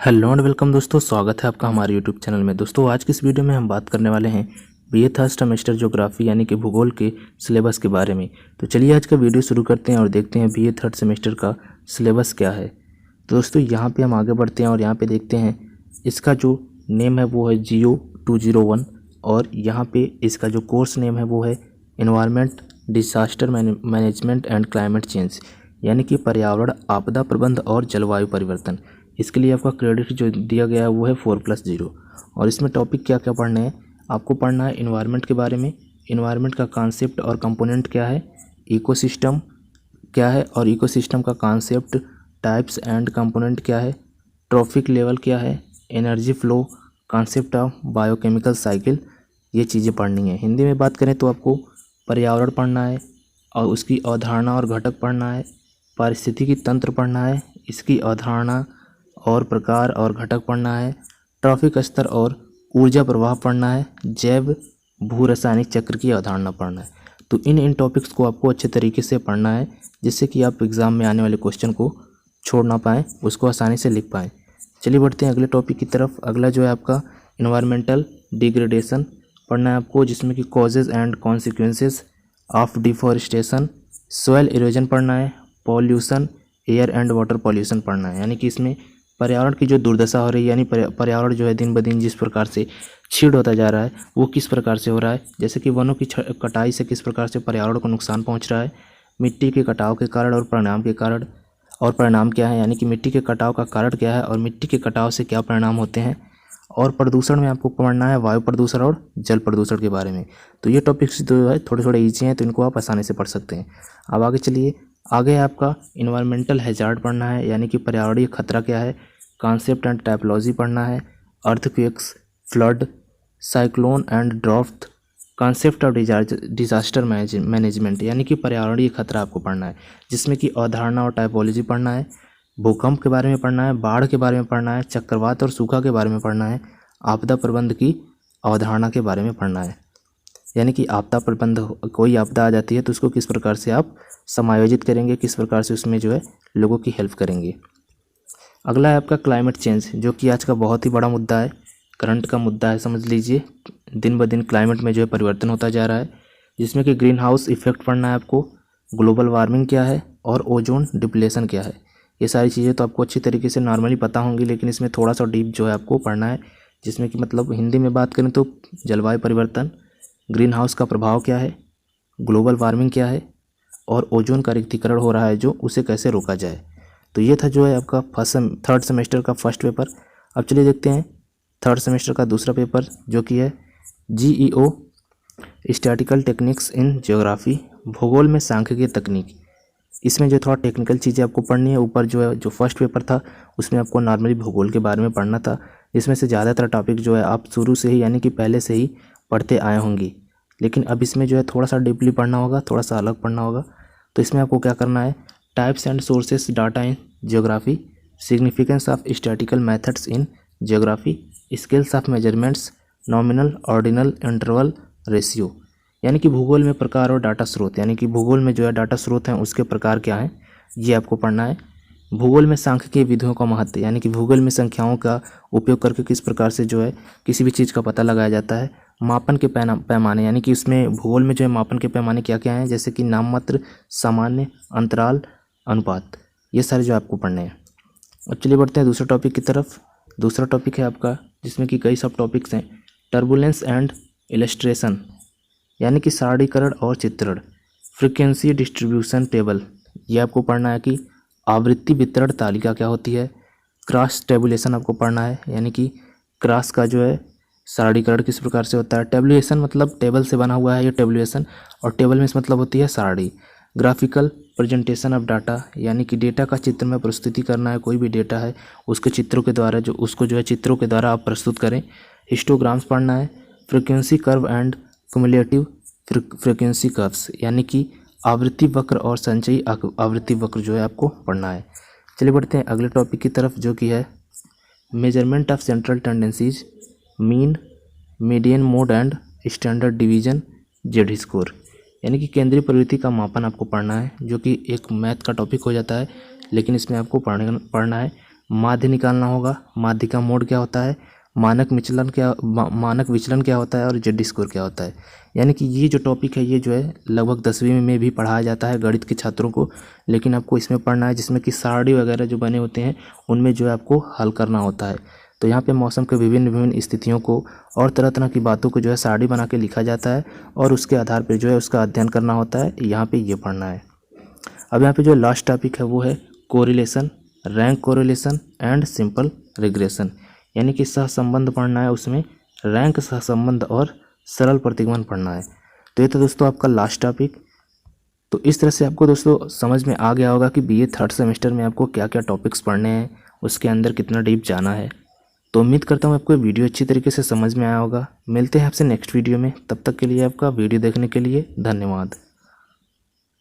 Hello and welcome दोस्तों, स्वागत है आपका हमारे यूट्यूब चैनल में। दोस्तों आज की इस वीडियो में हम बात करने वाले हैं बीए थर्ड सेमेस्टर ज्योग्राफी यानी कि भूगोल के सिलेबस के बारे में। तो चलिए आज का वीडियो शुरू करते हैं और देखते हैं बीए थर्ड सेमेस्टर का सिलेबस क्या है। तो दोस्तों यहाँ पे हम आगे बढ़ते हैं और यहाँ पे देखते हैं इसका जो नेम है वो है जियो 201 और यहाँ पे इसका जो कोर्स नेम है वो है environment disaster management and climate change यानी कि पर्यावरण, आपदा प्रबंध और जलवायु परिवर्तन। इसके लिए आपका क्रेडिट जो दिया गया है वो है 4+0। और इसमें टॉपिक क्या क्या पढ़ने हैं, आपको पढ़ना है इन्वायरमेंट के बारे में, इन्वायरमेंट का कॉन्सेप्ट और कंपोनेंट क्या है, इकोसिस्टम क्या है और इकोसिस्टम का कॉन्सेप्ट, टाइप्स एंड कंपोनेंट क्या है, ट्रॉफिक लेवल क्या है, energy flow, concept of biochemical cycle, ये चीज़ें पढ़नी है। हिंदी में बात करें तो आपको पर्यावरण पढ़ना है और उसकी अवधारणा और घटक पढ़ना है, पारिस्थितिकी तंत्र पढ़ना है, इसकी अवधारणा और प्रकार और घटक पढ़ना है, ट्रॉफिक स्तर और ऊर्जा प्रवाह पढ़ना है, जैव भू रासायनिक चक्र की अवधारणा पढ़ना है। तो इन टॉपिक्स को आपको अच्छे तरीके से पढ़ना है जिससे कि आप एग्ज़ाम में आने वाले क्वेश्चन को छोड़ ना पाएँ, उसको आसानी से लिख पाएँ। चलिए बढ़ते हैं अगले टॉपिक की तरफ। अगला जो है आपका इन्वायरमेंटल डिग्रेडेशन पढ़ना है आपको, जिसमें कि causes and consequences of deforestation, soil erosion पढ़ना है, pollution, air and water pollution पढ़ना है। यानी कि इसमें पर्यावरण की जो दुर्दशा हो रही है, यानी पर्यावरण जो है दिन ब दिन जिस प्रकार से छीड़ होता जा रहा है वो किस प्रकार से हो रहा है, जैसे कि वनों की कटाई से किस प्रकार से पर्यावरण को नुकसान पहुंच रहा है, मिट्टी के कटाव के कारण और परिणाम के कारण और परिणाम क्या है, यानी कि मिट्टी के कटाव का कारण क्या है और मिट्टी के कटाव से क्या परिणाम होते हैं, और प्रदूषण में आपको पढ़ना है वायु प्रदूषण और जल प्रदूषण के बारे में। तो ये टॉपिक्स जो है थोड़े थोड़े ईजी हैं तो इनको आप आसानी से पढ़ सकते हैं। अब आगे चलिए, आगे है आपका इन्वायरमेंटल हैजार्ड पढ़ना है, यानी कि पर्यावरणीय खतरा क्या है, कॉन्सेप्ट एंड टाइपोलॉजी पढ़ना है, earthquakes, flood, cyclone and draft, concept of disaster management यानी कि पर्यावरणीय खतरा आपको पढ़ना है, जिसमें कि अवधारणा और टाइपोलॉजी पढ़ना है, भूकंप के बारे में पढ़ना है, बाढ़ के बारे में पढ़ना है, चक्रवात और सूखा के बारे में पढ़ना है, आपदा प्रबंध की अवधारणा के बारे में पढ़ना है। यानी कि आपदा प्रबंध, कोई आपदा आ जाती है तो उसको किस प्रकार से आप समायोजित करेंगे, किस प्रकार से उसमें जो है लोगों की हेल्प करेंगे। अगला है आपका क्लाइमेट चेंज, जो कि आज का बहुत ही बड़ा मुद्दा है, करंट का मुद्दा है समझ लीजिए। दिन ब दिन क्लाइमेट में जो है परिवर्तन होता जा रहा है, जिसमें कि ग्रीन हाउस इफेक्ट पढ़ना है आपको, ग्लोबल वार्मिंग क्या है और ओजोन डिप्लेशन क्या है। ये सारी चीज़ें तो आपको अच्छी तरीके से नॉर्मली पता होंगी, लेकिन इसमें थोड़ा सा डीप जो है आपको पढ़ना है, जिसमें कि मतलब हिंदी में बात करें तो जलवायु परिवर्तन, ग्रीन हाउस का प्रभाव क्या है, ग्लोबल वार्मिंग क्या है और ओजोन का रिक्तीकरण हो रहा है जो, उसे कैसे रोका जाए। तो ये था जो है आपका थर्ड सेमेस्टर का फर्स्ट पेपर। अब चलिए देखते हैं थर्ड सेमेस्टर का दूसरा पेपर, जो कि है GEO statistical techniques in geography, भूगोल में सांख्यिकीय तकनीक। इसमें जो थोड़ा टेक्निकल चीज़ें आपको पढ़नी है। ऊपर जो है जो फर्स्ट पेपर था उसमें आपको नॉर्मली भूगोल के बारे में पढ़ना था, इसमें से ज़्यादातर टॉपिक जो है आप शुरू से ही यानी कि पहले से ही पढ़ते आए होंगे, लेकिन अब इसमें जो है थोड़ा सा डीपली पढ़ना होगा, थोड़ा सा अलग पढ़ना होगा। तो इसमें आपको क्या करना है, types and sources data in geography, significance of statistical methods in geography, scales of measurements, nominal, ordinal, interval, ratio. यानी कि भूगोल में प्रकार और डाटा स्रोत, यानी कि भूगोल में जो है डाटा स्रोत हैं उसके प्रकार क्या हैं ये आपको पढ़ना है। भूगोल में सांख्यिकीय विधियों का महत्व, यानी कि भूगोल में संख्याओं का उपयोग करके किस प्रकार से जो है किसी भी चीज़ का पता लगाया जाता है। मापन के पैमाने, यानी कि इसमें भूगोल में जो है मापन के पैमाने क्या क्या हैं, जैसे कि नाममात्र, सामान्य, अंतराल, अनुपात, ये सारे जो आपको पढ़ने हैं। अब चलिए बढ़ते हैं दूसरे टॉपिक की तरफ। दूसरा टॉपिक है आपका जिसमें कि कई सब टॉपिक्स हैं, टर्बुलेंस एंड इलस्ट्रेशन, यानी कि सारणीकरण और चित्रण, फ्रीक्वेंसी डिस्ट्रीब्यूशन टेबल, ये आपको पढ़ना है कि आवृत्ति वितरण तालिका क्या होती है, क्रॉस टेबुलेशन आपको पढ़ना है, यानी कि क्रॉस का जो है सारणीकरण किस प्रकार से होता है, टेबुलेशन मतलब टेबल से बना हुआ है ये टेबुलेशन, और टेबल में मतलब होती है सारणी। ग्राफिकल प्रेजेंटेशन ऑफ डाटा, यानी कि डेटा का चित्र में प्रस्तुति करना है, कोई भी डेटा है उसके चित्रों के द्वारा उसको जो है चित्रों के द्वारा आप प्रस्तुत करें। हिस्टोग्राम्स पढ़ना है, frequency curve and cumulative frequency curves, यानी कि आवृत्ति वक्र और संचयी आवृत्ति वक्र जो है आपको पढ़ना है। चलिए बढ़ते हैं अगले टॉपिक की तरफ, जो कि है measurement of central tendencies, mean, median mode and standard division, Z score, यानी कि केंद्रीय प्रवृत्ति का मापन आपको पढ़ना है, जो कि एक मैथ का टॉपिक हो जाता है, लेकिन इसमें आपको पढ़ना है माध्य निकालना होगा, माध्य का मोड क्या होता है, मानक विचलन क्या होता है और जेड स्कोर क्या होता है। यानी कि ये जो टॉपिक है ये जो है लगभग 10वीं में भी पढ़ाया जाता है गणित के छात्रों को, लेकिन आपको इसमें पढ़ना है जिसमें कि सारणी वगैरह जो बने होते हैं उनमें जो है आपको हल करना होता है। तो यहाँ पे मौसम के विभिन्न स्थितियों को और तरह तरह की बातों को जो है सारणी बना के लिखा जाता है और उसके आधार पर जो है उसका अध्ययन करना होता है। यहाँ पे ये पढ़ना है। अब यहाँ पे जो लास्ट टॉपिक है वो है correlation, rank correlation and simple regression. यानी कि सहसंबंध पढ़ना है, उसमें रैंक सहसंबंध और सरल प्रतिगमन पढ़ना है। तो ये तो दोस्तों आपका लास्ट टॉपिक। तो इस तरह से आपको दोस्तों समझ में आ गया होगा कि बीए थर्ड सेमेस्टर में आपको क्या क्या टॉपिक्स पढ़ने हैं, उसके अंदर कितना डीप जाना है। तो उम्मीद करता हूँ आपको वीडियो अच्छी तरीके से समझ में आया होगा। मिलते हैं आपसे नेक्स्ट वीडियो में, तब तक के लिए आपका वीडियो देखने के लिए धन्यवाद।